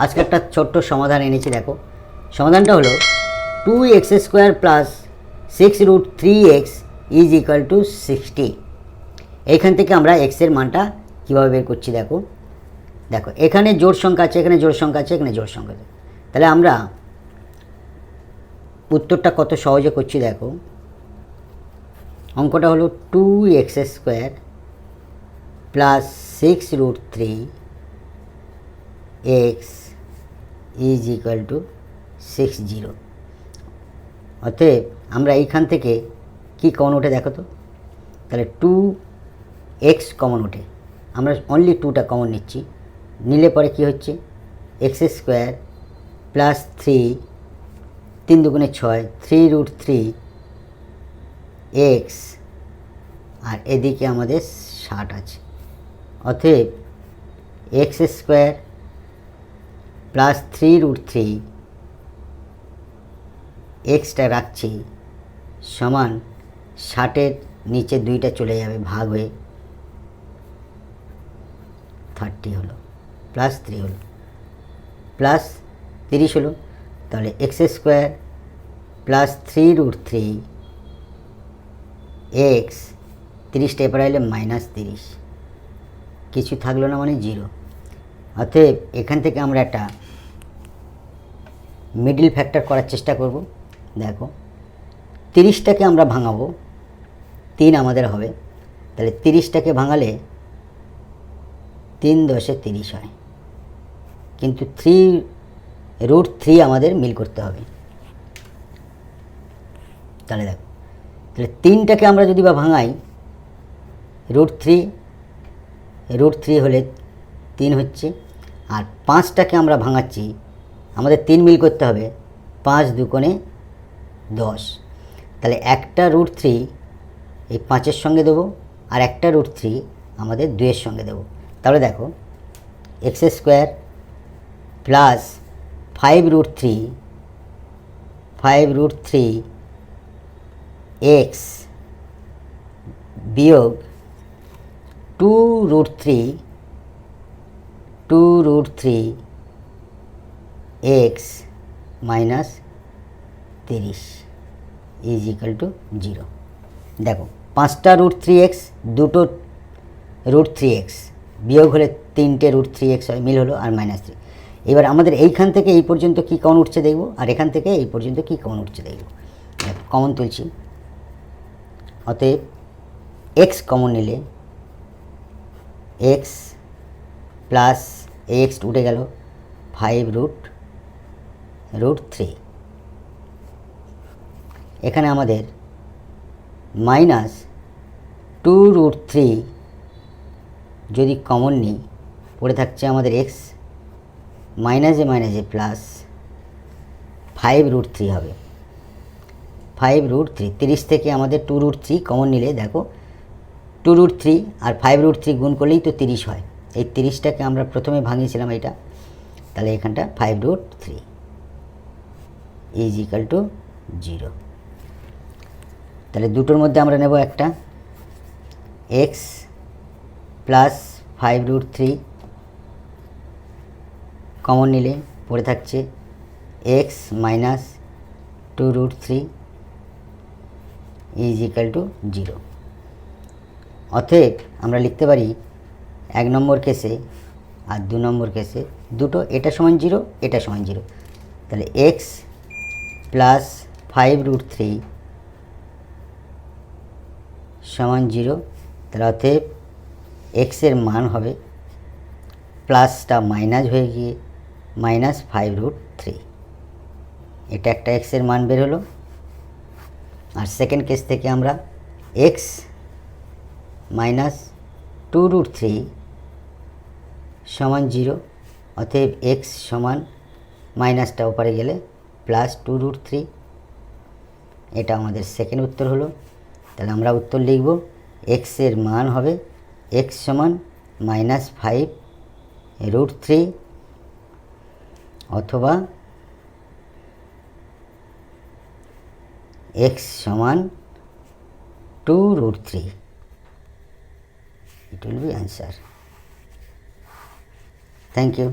আজকে একটা ছোট্ট সমাধান এনেছি, দেখো সমাধানটা হলো 2x² plus 6√3x is equal to 60। এইখান থেকে আমরা এক্সের মানটা কীভাবে বের করছি দেখো। দেখো এখানে জোড় সংখ্যা আছে, এখানে জোড় সংখ্যা আছে, এখানে জোড় সংখ্যা আছে। তাহলে আমরা উত্তরটা কত সহজে করছি দেখো। অঙ্কটা হলো 2x² plus 6√3x is equal to 60। অতএব আমরা এইখান থেকে কি কমন ওঠে দেখো তো। তাহলে 2x কমন ওঠে, আমরা অনলি 2টা কমন নিচ্ছি। নিলে পরে কি হচ্ছে, x² প্লাস 3, 3 দুগুণে 6, 3√3x, আর এদিকে আমাদের 60 আছে। অতএব x² প্লাস 3√3 এক্সটা রাখছি সমান 60-এর নিচে 2টা চলে যাবে, ভাগ হয়ে 30 হলো, প্লাস 3 হলো, প্লাস 30 হলো। তাহলে x² প্লাস 3√3x, 30টা এরপরে এলে -30, কিছু থাকলো না মানে 0। অতএব এখান থেকে আমরা একটা মিডল ফ্যাক্টর করার চেষ্টা করব। দেখো 30টাকে আমরা ভাঙাবো, 3 আমাদের হবে। তাহলে 30টাকে ভাঙালে 3 × 10 = 30 হয়, কিন্তু 3√3 আমাদের মিল করতে হবে। তাহলে দেখো, তাহলে 3টাকে আমরা যদি বা ভাঙাই, √3 হলে 3 হচ্ছে। আর 5টাকে আমরা ভাঙাচ্ছি, আমাদের 3 মিল করতে হবে, 5 দুগুণে 10। তাহলে একটা √3 এই 5-এর সঙ্গে দেবো, আর একটা √3 আমাদের 2-এর সঙ্গে দেবো। তাহলে দেখো x² প্লাস 5√3x বিয়োগ 2√3x minus 30 is equal to 0। দেখো 5টা √3x, 2টো √3x বিয়োগ হলে 3টে √3x হয়, মিল হলো, আর -3। এবার আমাদের এইখান থেকে এই পর্যন্ত কি কমন উঠছে দেখব, আর এখান থেকে এই পর্যন্ত কি কমন উঠছে দেখব। কমন তুলছি, অতএব x কমন নিলে x প্লাস x উঠে গেল 5√3। এখানে আমাদের -2√3 যদি কমন নিই, পড়ে থাকছে আমাদের x, মাইনাসে মাইনাসে প্লাস 5√3 হবে। 5√3, 30 থেকে আমাদের 2√3 কমন নিলে দেখো 2√3 আর 5√3 গুণ করলেই তো 30 হয়। এই 30টাকে আমরা প্রথমে ভাঙিয়েছিলাম এটা, তাহলে এখানটা 5√3 ইজ ইকুয়াল টু 0। তাহলে দুটোর মধ্যে আমরা নেব একটা x প্লাস 5√3 কমন নিলে পড়ে থাকছে x minus 2√3 is equal to 0। অতএব আমরা লিখতে পারি 1 নম্বর কেসে আর 2 নম্বর কেসে দুটো, এটা সমান 0, এটা সমান 0। তাহলে x প্লাস 5√3 সমান 0। তাহলে অতএব এক্সের মান হবে, প্লাসটা মাইনাস হয়ে গিয়ে -5√3। এটা একটা এক্সের মান বের হলো। আর সেকেন্ড কেস থেকে আমরা x মাইনাস 2√3 সমান 0, অতএব x সমান মাইনাসটা ওপারে গেলে প্লাস 2√3। এটা আমাদের সেকেন্ড উত্তর হলো। তাহলে আমরা উত্তর লিখব, এক্সের মান হবে x সমান -5√3 অথবা x সমান 2√3। It will be answer. Thank you.